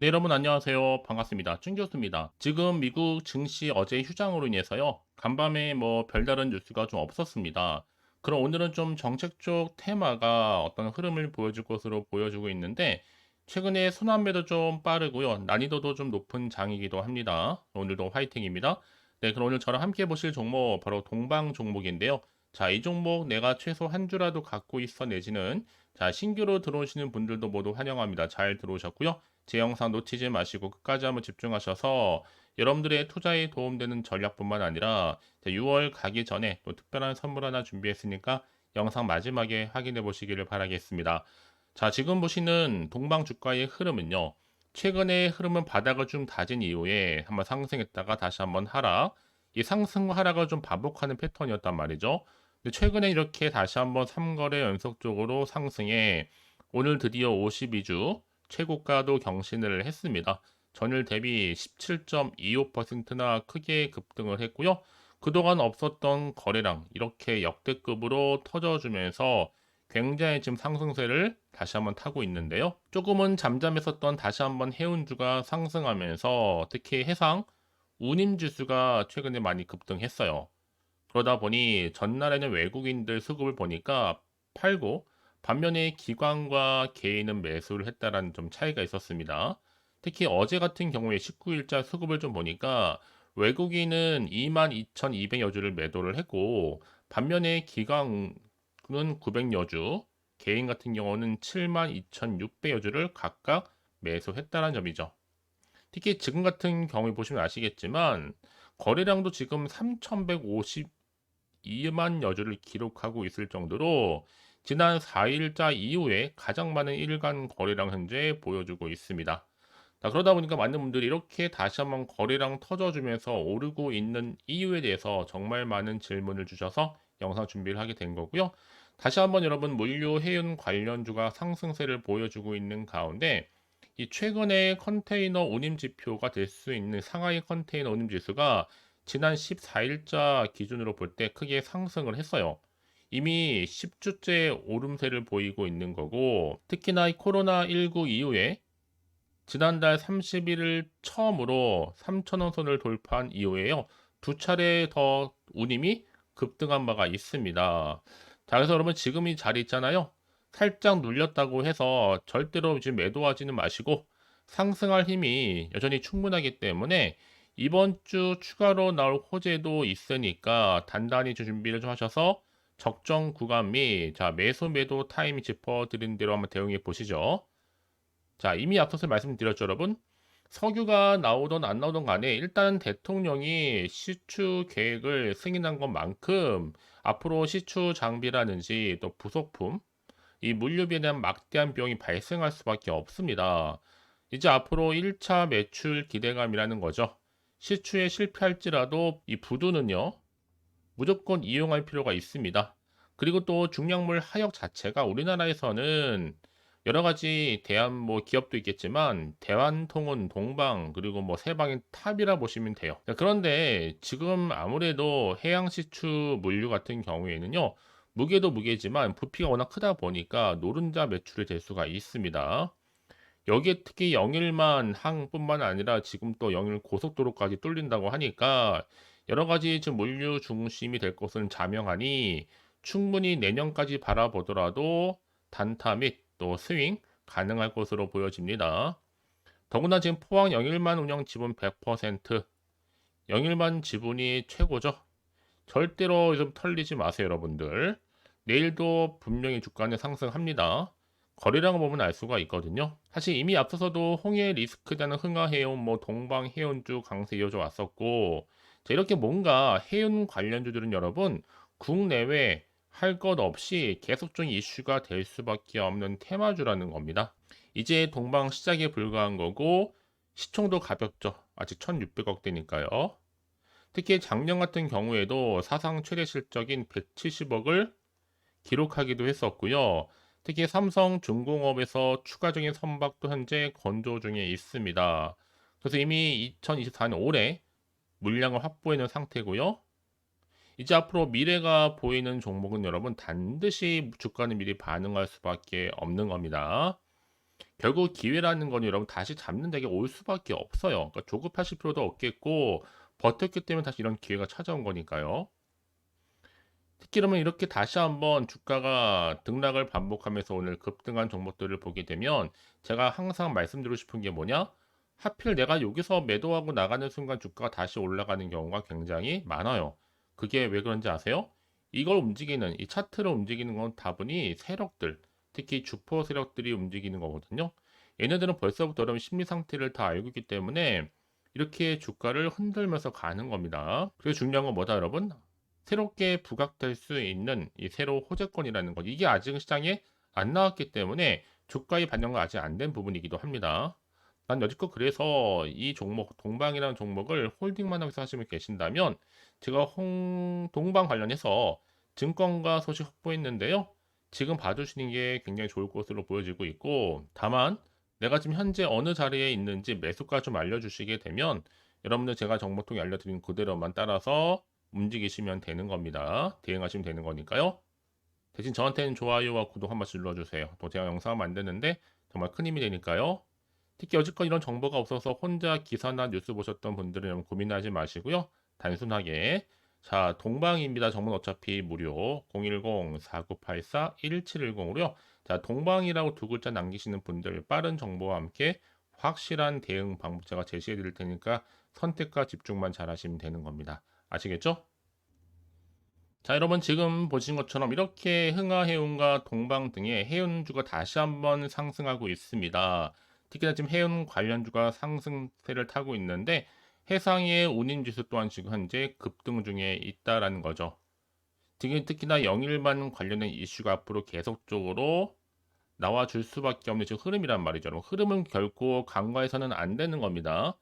네, 여러분 안녕하세요. 반갑습니다. 준 교수입니다. 지금 미국 증시 어제 휴장으로 인해서요. 간밤에 별다른 뉴스가 좀 없었습니다. 그럼 오늘은 좀 정책 쪽 테마가 어떤 흐름을 보여줄 것으로 보여지고 있는데 최근에 순환매도 좀 빠르고요. 난이도도 좀 높은 장이기도 합니다. 오늘도 화이팅입니다. 네, 그럼 오늘 저랑 함께 보실 종목 바로 동방 종목인데요. 자, 이 종목 내가 최소 한 주라도 갖고 있어 내지는 자, 신규로 들어오시는 분들도 모두 환영합니다. 잘 들어오셨고요. 제 영상 놓치지 마시고 끝까지 한번 집중하셔서 여러분들의 투자에 도움되는 전략뿐만 아니라 6월 가기 전에 또 특별한 선물 하나 준비했으니까 영상 마지막에 확인해 보시기를 바라겠습니다. 자, 지금 보시는 동방 주가의 흐름은요. 최근에 흐름은 바닥을 좀 다진 이후에 한번 상승했다가 다시 한번 하락. 이 상승 하락을 좀 반복하는 패턴이었단 말이죠. 근데 최근에 이렇게 다시 한번 3거래 연속적으로 상승해 오늘 드디어 52주 최고가도 경신을 했습니다. 전일 대비 17.25%나 크게 급등을 했고요. 그동안 없었던 거래량 이렇게 역대급으로 터져주면서 굉장히 지금 상승세를 다시 한번 타고 있는데요. 조금은 잠잠했었던 다시 한번 해운주가 상승하면서 특히 해상 운임지수가 최근에 많이 급등했어요. 그러다 보니 전날에는 외국인들 수급을 보니까 팔고 반면에 기관과 개인은 매수를 했다라는 좀 차이가 있었습니다. 특히 어제 같은 경우에 19일자 수급을 좀 보니까 외국인은 22,200여 주를 매도를 했고 반면에 기관은 900여 주, 개인 같은 경우는 72,600여 주를 각각 매수했다는 점이죠. 특히 지금 같은 경우에 보시면 아시겠지만 거래량도 지금 3,152만 여주를 기록하고 있을 정도로 지난 4일자 이후에 가장 많은 일간 거래량 현재 보여주고 있습니다. 자, 그러다 보니까 많은 분들이 이렇게 다시 한번 거래량 터져주면서 오르고 있는 이유에 대해서 정말 많은 질문을 주셔서 영상 준비를 하게 된 거고요. 다시 한번 여러분 물류 해운 관련주가 상승세를 보여주고 있는 가운데 이 최근에 컨테이너 운임 지표가 될 수 있는 상하이 컨테이너 운임 지수가 지난 14일자 기준으로 볼 때 크게 상승을 했어요. 이미 10주째 오름세를 보이고 있는 거고 특히나 이 코로나19 이후에 지난달 31일 처음으로 3,000원 선을 돌파한 이후에요. 두 차례 더 운임이 급등한 바가 있습니다. 자, 그래서 여러분 지금 이 자리 있잖아요. 살짝 눌렸다고 해서 절대로 지금 매도하지는 마시고 상승할 힘이 여전히 충분하기 때문에 이번 주 추가로 나올 호재도 있으니까 단단히 준비를 좀 하셔서 적정 구간 및 자, 매수 매도 타임 짚어드린 대로 한번 대응해 보시죠. 자, 이미 앞서서 말씀드렸죠, 여러분. 석유가 나오던 안 나오던 간에 일단 대통령이 시추 계획을 승인한 것만큼 앞으로 시추 장비라든지 또 부속품, 이 물류비에 대한 막대한 비용이 발생할 수밖에 없습니다. 이제 앞으로 1차 매출 기대감이라는 거죠. 시추에 실패할지라도 이 부두는요, 무조건 이용할 필요가 있습니다. 그리고 또 중량물 하역 자체가 우리나라에서는 여러 가지 대한 기업도 있겠지만 대한통운, 동방 그리고 세방의 탑이라 보시면 돼요. 자, 그런데 지금 아무래도 해양시추 물류 같은 경우에는요. 무게도 무게지만 부피가 워낙 크다 보니까 노른자 매출이 될 수가 있습니다. 여기에 특히 영일만 항뿐만 아니라 지금 또 영일 고속도로까지 뚫린다고 하니까 여러 가지 지금 물류 중심이 될 것은 자명하니 충분히 내년까지 바라보더라도 단타 및 또 스윙 가능할 것으로 보여집니다. 더구나 지금 포항 영일만 운영 지분 100%, 영일만 지분이 최고죠. 절대로 좀 털리지 마세요, 여러분들. 내일도 분명히 주가는 상승합니다. 거래량을 보면 알 수가 있거든요. 사실 이미 앞서서도 홍해 리스크다는 흥하해운, 동방해운주 강세 이어져 왔었고, 자, 이렇게 뭔가 해운 관련주들은 여러분, 국내외 할 것 없이 계속적인 이슈가 될 수밖에 없는 테마주라는 겁니다. 이제 동방 시작에 불과한 거고, 시총도 가볍죠. 아직 1600억대니까요. 특히 작년 같은 경우에도 사상 최대 실적인 170억을 기록하기도 했었고요. 특히 삼성중공업에서 추가적인 선박도 현재 건조 중에 있습니다. 그래서 이미 2024년 올해 물량을 확보해 놓은 상태고요. 이제 앞으로 미래가 보이는 종목은 여러분 반드시 주가는 미리 반응할 수밖에 없는 겁니다. 결국 기회라는 건 여러분 다시 잡는 데게 올 수밖에 없어요. 그러니까 조급하실 필요도 없겠고 버텼기 때문에 다시 이런 기회가 찾아온 거니까요. 특히 그러면 이렇게 다시 한번 주가가 등락을 반복하면서 오늘 급등한 종목들을 보게 되면 제가 항상 말씀드리고 싶은 게 뭐냐? 하필 내가 여기서 매도하고 나가는 순간 주가가 다시 올라가는 경우가 굉장히 많아요. 그게 왜 그런지 아세요? 이걸 움직이는, 이 차트를 움직이는 건 다분히 세력들, 특히 주포 세력들이 움직이는 거거든요. 얘네들은 벌써부터 여러분 심리 상태를 다 알고 있기 때문에 이렇게 주가를 흔들면서 가는 겁니다. 그래서 중요한 건 뭐다, 여러분? 새롭게 부각될 수 있는 이 새로 호재권이라는 것. 이게 아직은 시장에 안 나왔기 때문에 주가의 반영가 아직 안 된 부분이기도 합니다. 난 여지껏 그래서 이 종목, 동방이라는 종목을 홀딩만 하면서 하시면 계신다면 제가 동방 관련해서 증권가 소식 확보했는데요. 지금 봐주시는 게 굉장히 좋을 것으로 보여지고 있고, 다만 내가 지금 현재 어느 자리에 있는지 매수가 좀 알려주시게 되면 여러분들 제가 정보통에 알려드린 그대로만 따라서 움직이시면 되는 겁니다. 대응하시면 되는 거니까요. 대신 저한테는 좋아요와 구독 한 번씩 눌러주세요. 또 제가 영상 만드는데 정말 큰 힘이 되니까요. 특히 여지껏 이런 정보가 없어서 혼자 기사나 뉴스 보셨던 분들은 고민하지 마시고요. 단순하게 자 동방입니다. 정보는 어차피 무료 010-4984-1710으로요. 자 동방이라고 두 글자 남기시는 분들 빠른 정보와 함께 확실한 대응 방법 제가 제시해 드릴 테니까 선택과 집중만 잘 하시면 되는 겁니다. 아시겠죠? 자, 여러분 지금 보신 것처럼 이렇게 흥하해운과 동방 등의 해운주가 다시 한번 상승하고 있습니다. 특히나 지금 해운 관련주가 상승세를 타고 있는데 해상의 운임지수 또한 지금 현재 급등 중에 있다라는 거죠. 특히나 영일만 관련된 이슈가 앞으로 계속적으로 나와줄 수밖에 없는 지금 흐름이란 말이죠. 흐름은 결코 간과해서는 안 되는 겁니다.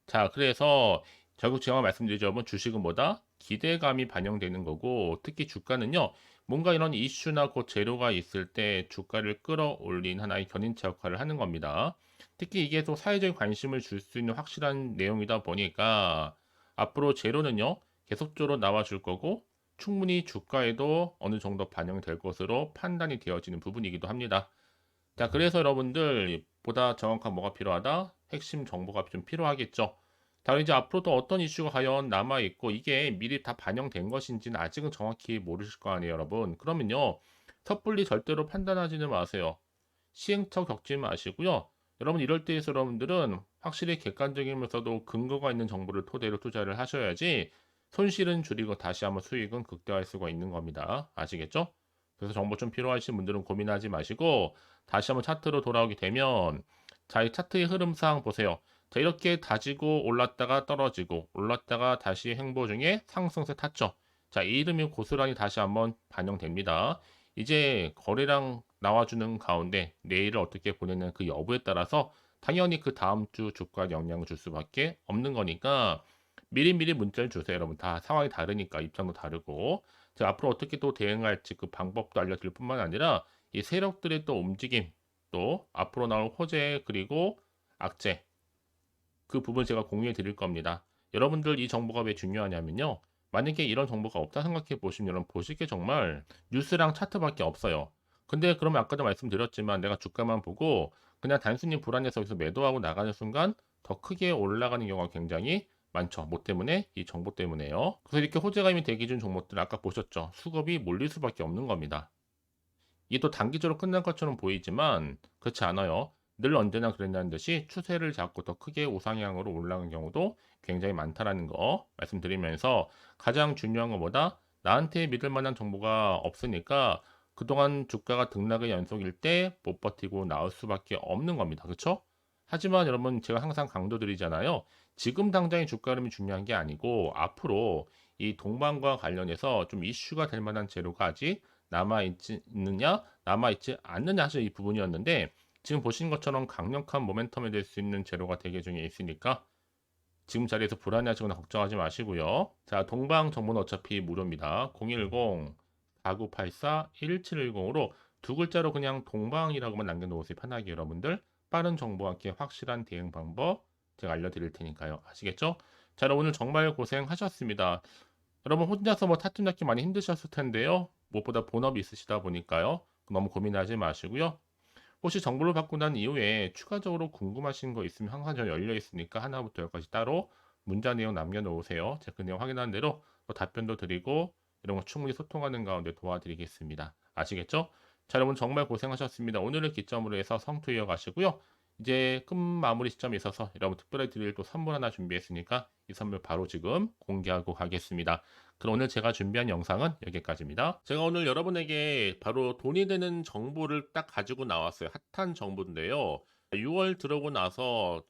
자, 그래서 결국 제가 말씀드리죠. 뭐 주식은 뭐다? 기대감이 반영되는 거고, 특히 주가는요, 뭔가 이런 이슈나 그 재료가 있을 때 주가를 끌어올린 하나의 견인차 역할을 하는 겁니다. 특히 이게 또 사회적인 관심을 줄 수 있는 확실한 내용이다 보니까 앞으로 재료는요, 계속적으로 나와줄 거고, 충분히 주가에도 어느 정도 반영이 될 것으로 판단이 되어지는 부분이기도 합니다. 자, 그래서 여러분들 보다 정확한 뭐가 필요하다? 핵심 정보가 좀 필요하겠죠. 자, 이제 앞으로도 어떤 이슈가 과연 남아있고 이게 미리 다 반영된 것인지는 아직은 정확히 모르실 거 아니에요, 여러분. 그러면요, 섣불리 절대로 판단하지는 마세요. 시행착오 겪지 마시고요. 여러분 이럴 때에서 여러분들은 확실히 객관적이면서도 근거가 있는 정보를 토대로 투자를 하셔야지 손실은 줄이고 다시 한번 수익은 극대화할 수가 있는 겁니다. 아시겠죠? 그래서 정보 좀 필요하신 분들은 고민하지 마시고 다시 한번 차트로 돌아오게 되면 자, 이 차트의 흐름상 보세요. 자, 이렇게 다지고 올랐다가 떨어지고 올랐다가 다시 행보 중에 상승세 탔죠. 자, 이 이름이 고스란히 다시 한번 반영됩니다. 이제 거래량 나와주는 가운데 내일을 어떻게 보내는 그 여부에 따라서 당연히 그 다음 주 주가에 영향을 줄 수밖에 없는 거니까 미리미리 문자를 주세요. 여러분 다 상황이 다르니까 입장도 다르고 제가 앞으로 어떻게 또 대응할지 그 방법도 알려드릴 뿐만 아니라 이 세력들의 또 움직임 또 앞으로 나올 호재 그리고 악재 그 부분 제가 공유해 드릴 겁니다. 여러분들 이 정보가 왜 중요하냐면요. 만약에 이런 정보가 없다 생각해 보시면 여러분 보실 게 정말 뉴스랑 차트밖에 없어요. 근데 그러면 아까도 말씀드렸지만 내가 주가만 보고 그냥 단순히 불안해서 여기서 매도하고 나가는 순간 더 크게 올라가는 경우가 굉장히 많죠. 뭐 때문에? 이 정보 때문에요. 그래서 이렇게 호재감이 되기 준 종목들 아까 보셨죠. 수급이 몰릴 수밖에 없는 겁니다. 이게 또 단기적으로 끝난 것처럼 보이지만 그렇지 않아요. 늘 언제나 그랬다는 듯이 추세를 잡고 더 크게 우상향으로 올라가는 경우도 굉장히 많다라는 거 말씀드리면서 가장 중요한 것보다 나한테 믿을 만한 정보가 없으니까 그동안 주가가 등락의 연속일 때 못 버티고 나올 수밖에 없는 겁니다. 그렇죠? 하지만 여러분 제가 항상 강조드리잖아요. 지금 당장의 주가 흐름이 중요한 게 아니고 앞으로 이 동반과 관련해서 좀 이슈가 될 만한 재료가 아직 남아있느냐, 남아있지 않느냐 하실 이 부분이었는데 지금 보신 것처럼 강력한 모멘텀이 될 수 있는 재료가 대개 중에 있으니까 지금 자리에서 불안해하시거나 걱정하지 마시고요. 자, 동방 정보는 어차피 무료입니다. 010-4984-1710으로 두 글자로 그냥 동방이라고만 남겨놓으세요. 편하게 여러분들 빠른 정보와 함께 확실한 대응 방법 제가 알려드릴 테니까요. 아시겠죠? 자, 여러분 오늘 정말 고생하셨습니다. 여러분 혼자서 뭐 타투 잡기 많이 힘드셨을 텐데요. 무엇보다 본업이 있으시다 보니까요. 너무 고민하지 마시고요. 혹시 정보를 받고 난 이후에 추가적으로 궁금하신 거 있으면 항상 저 열려 있으니까 하나부터 열까지 따로 문자 내용 남겨놓으세요. 제가 그 내용 확인한 대로 또 답변도 드리고 이런 거 충분히 소통하는 가운데 도와드리겠습니다. 아시겠죠? 자, 여러분 정말 고생하셨습니다. 오늘을 기점으로 해서 성투 이어가시고요. 이제 끝 마무리 시점에 있어서 여러분 특별히 드릴 또 선물 하나 준비했으니까 이 선물 바로 지금 공개하고 가겠습니다. 그럼 오늘 제가 준비한 영상은 여기까지입니다. 제가 오늘 여러분에게 바로 돈이 되는 정보를 딱 가지고 나왔어요. 핫한 정보인데요. 6월 들어오고 나서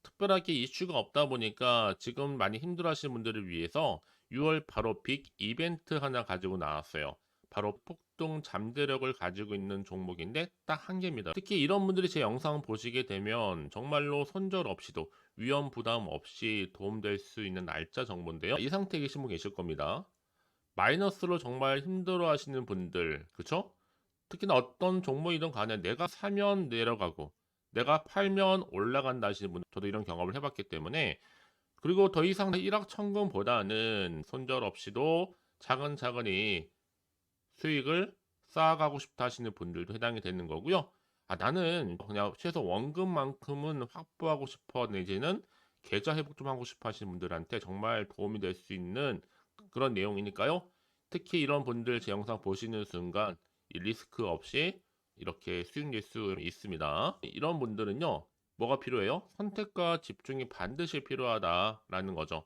특별하게 이슈가 없다 보니까 지금 많이 힘들어하시는 분들을 위해서 6월 바로 빅 이벤트 하나 가지고 나왔어요. 바로 폭등 잠재력을 가지고 있는 종목인데 딱 한 개입니다. 특히 이런 분들이 제 영상 보시게 되면 정말로 손절 없이도 위험 부담 없이 도움될 수 있는 날짜 정보인데요. 이 상태에 계신 분 계실 겁니다. 마이너스로 정말 힘들어 하시는 분들, 그쵸? 특히나 어떤 종목이든 간에 내가 사면 내려가고 내가 팔면 올라간다 하시는 분, 저도 이런 경험을 해봤기 때문에, 그리고 더 이상 일확천금보다는 손절 없이도 차근차근히 수익을 쌓아가고 싶다 하시는 분들도 해당이 되는 거고요. 아, 나는 그냥 최소 원금만큼은 확보하고 싶어, 내지는 계좌 회복 좀 하고 싶어 하시는 분들한테 정말 도움이 될 수 있는 그런 내용이니까요. 특히 이런 분들 제 영상 보시는 순간 이 리스크 없이 이렇게 수익 낼 수 있습니다. 이런 분들은요, 뭐가 필요해요? 선택과 집중이 반드시 필요하다라는 거죠.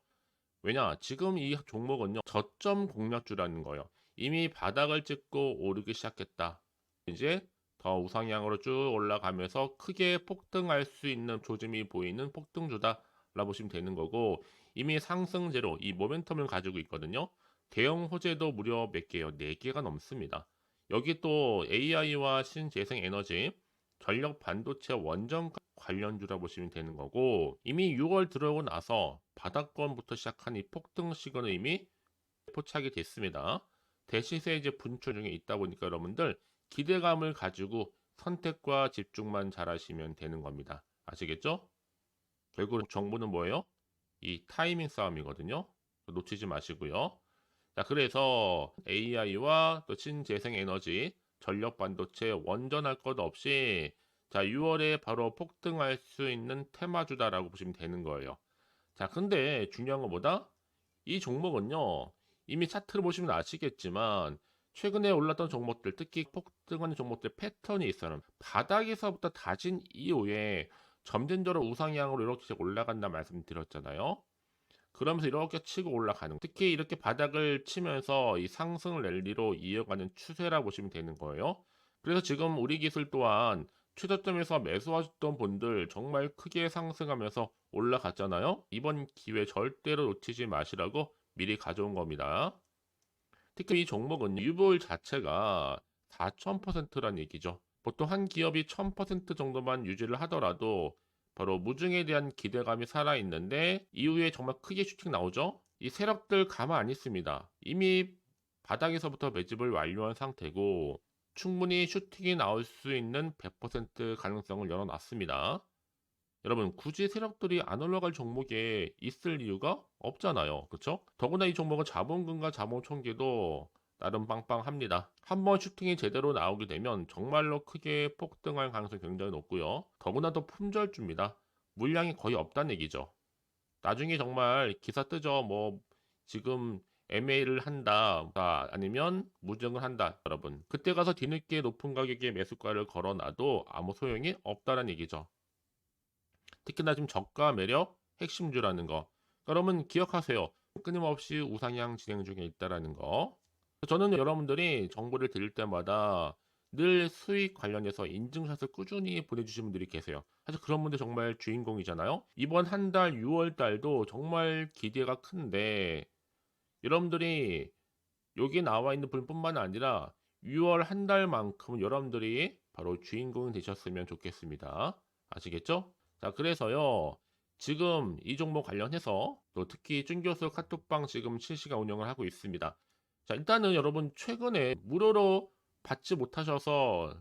왜냐, 지금 이 종목은요, 저점 공략주라는 거예요. 이미 바닥을 찍고 오르기 시작했다. 이제 더 우상향으로 쭉 올라가면서 크게 폭등할 수 있는 조짐이 보이는 폭등주다라고 보시면 되는 거고, 이미 상승제로 이 모멘텀을 가지고 있거든요. 대형 호재도 무려 몇 개요? 4개가 넘습니다. 여기 또 AI와 신재생 에너지, 전력 반도체 원전 관련주라 보시면 되는 거고, 이미 6월 들어오고 나서 바닥권부터 시작한 이 폭등 시그널 이미 포착이 됐습니다. 대시세 이제 분출 중에 있다 보니까 여러분들 기대감을 가지고 선택과 집중만 잘하시면 되는 겁니다. 아시겠죠? 결국 정보는 뭐예요? 이 타이밍 싸움이거든요. 놓치지 마시고요. 자, 그래서 AI와 또 신재생 에너지, 전력 반도체 원전할 것 없이 자, 6월에 바로 폭등할 수 있는 테마주다라고 보시면 되는 거예요. 자, 근데 중요한 것보다 이 종목은요, 이미 차트를 보시면 아시겠지만 최근에 올랐던 종목들, 특히 폭등하는 종목들 패턴이 있어요. 바닥에서부터 다진 이후에 점진적으로 우상향으로 이렇게 올라간다 말씀드렸잖아요. 그러면서 이렇게 치고 올라가는, 특히 이렇게 바닥을 치면서 이 상승 랠리로 이어가는 추세라 보시면 되는 거예요. 그래서 지금 우리 기술 또한 최저점에서 매수하셨던 분들 정말 크게 상승하면서 올라갔잖아요. 이번 기회 절대로 놓치지 마시라고 미리 가져온 겁니다. 특히 이 종목은 유보율 자체가 4,000%란 얘기죠. 보통 한 기업이 1,000% 정도만 유지를 하더라도 바로 무중에 대한 기대감이 살아있는데 이후에 정말 크게 슈팅 나오죠. 이 세력들 가만 안 있습니다. 이미 바닥에서부터 매집을 완료한 상태고 충분히 슈팅이 나올 수 있는 100% 가능성을 열어놨습니다. 여러분, 굳이 세력들이 안 올라갈 종목에 있을 이유가 없잖아요. 그쵸? 더구나 이 종목은 자본금과 자본 총계도 나름 빵빵합니다. 한번 슈팅이 제대로 나오게 되면 정말로 크게 폭등할 가능성이 굉장히 높고요. 더구나 또 품절주입니다. 물량이 거의 없다는 얘기죠. 나중에 정말 기사 뜨죠. 뭐 지금 MA를 한다, 아니면 무증을 한다, 여러분. 그때 가서 뒤늦게 높은 가격에 매수가를 걸어놔도 아무 소용이 없다는 얘기죠. 특히나 지금 저가 매력 핵심주라는 거. 여러분 기억하세요. 끊임없이 우상향 진행 중에 있다라는 거. 저는 여러분들이 정보를 드릴 때마다 늘 수익 관련해서 인증샷을 꾸준히 보내주신 분들이 계세요. 사실 그런 분들 정말 주인공이잖아요. 이번 한 달 6월 달도 정말 기대가 큰데 여러분들이 여기 나와 있는 분뿐만 아니라 6월 한 달만큼 여러분들이 바로 주인공이 되셨으면 좋겠습니다. 아시겠죠? 자, 그래서요. 지금 이 종목 관련해서 또 특히 쭌교수 카톡방 지금 실시간 운영을 하고 있습니다. 자, 일단은 여러분 최근에 무료로 받지 못하셔서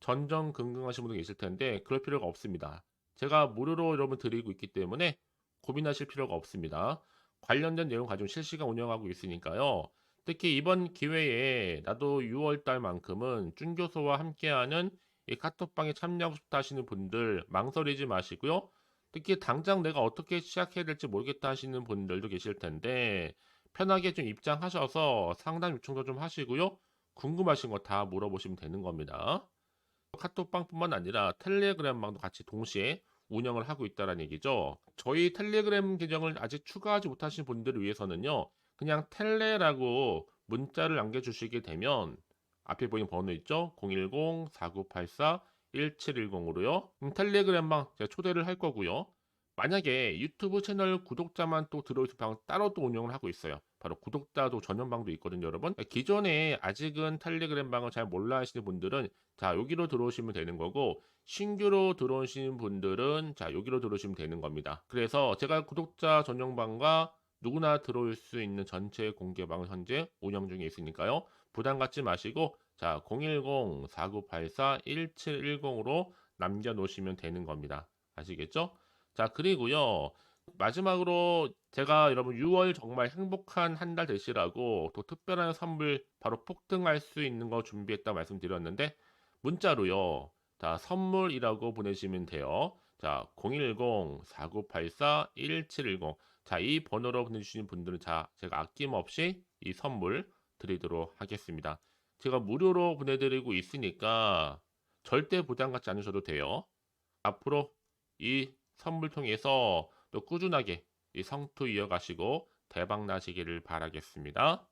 전전긍긍하시는 분들 계실 텐데 그럴 필요가 없습니다. 제가 무료로 여러분 드리고 있기 때문에 고민하실 필요가 없습니다. 관련된 내용 가지고 실시간 운영하고 있으니까요. 특히 이번 기회에 나도 6월 달만큼은 쭌교수와 함께하는 이 카톡방에 참여하고 싶다 하시는 분들 망설이지 마시고요. 특히 당장 내가 어떻게 시작해야 될지 모르겠다 하시는 분들도 계실 텐데 편하게 좀 입장하셔서 상담 요청도 좀 하시고요. 궁금하신 거 다 물어보시면 되는 겁니다. 카톡방뿐만 아니라 텔레그램방도 같이 동시에 운영을 하고 있다는 얘기죠. 저희 텔레그램 계정을 아직 추가하지 못하신 분들을 위해서는요. 그냥 텔레라고 문자를 남겨주시게 되면 앞에 보이는 번호 있죠? 010-4984-1710으로요. 텔레그램방 제가 초대를 할 거고요. 만약에 유튜브 채널 구독자만 또 들어오실 방 따로 또 운영을 하고 있어요. 바로 구독자도 전용방도 있거든요, 여러분. 기존에 아직은 텔레그램 방을 잘 몰라 하시는 분들은 자, 여기로 들어오시면 되는 거고 신규로 들어오시는 분들은 자, 여기로 들어오시면 되는 겁니다. 그래서 제가 구독자 전용방과 누구나 들어올 수 있는 전체 공개방을 현재 운영 중에 있으니까요. 부담 갖지 마시고 자, 010-4984-1710으로 남겨놓으시면 되는 겁니다. 아시겠죠? 자, 그리고요. 마지막으로 제가 여러분 6월 정말 행복한 한 달 되시라고 또 특별한 선물 바로 폭등할 수 있는 거 준비했다 말씀드렸는데 문자로요. 자, 선물이라고 보내시면 돼요. 자, 010-4984-1710. 자, 이 번호로 보내주시는 분들은 자, 제가 아낌없이 이 선물 드리도록 하겠습니다. 제가 무료로 보내드리고 있으니까 절대 부담 갖지 않으셔도 돼요. 앞으로 이 선물 통해서 또 꾸준하게 이 성투 이어가시고 대박 나시기를 바라겠습니다.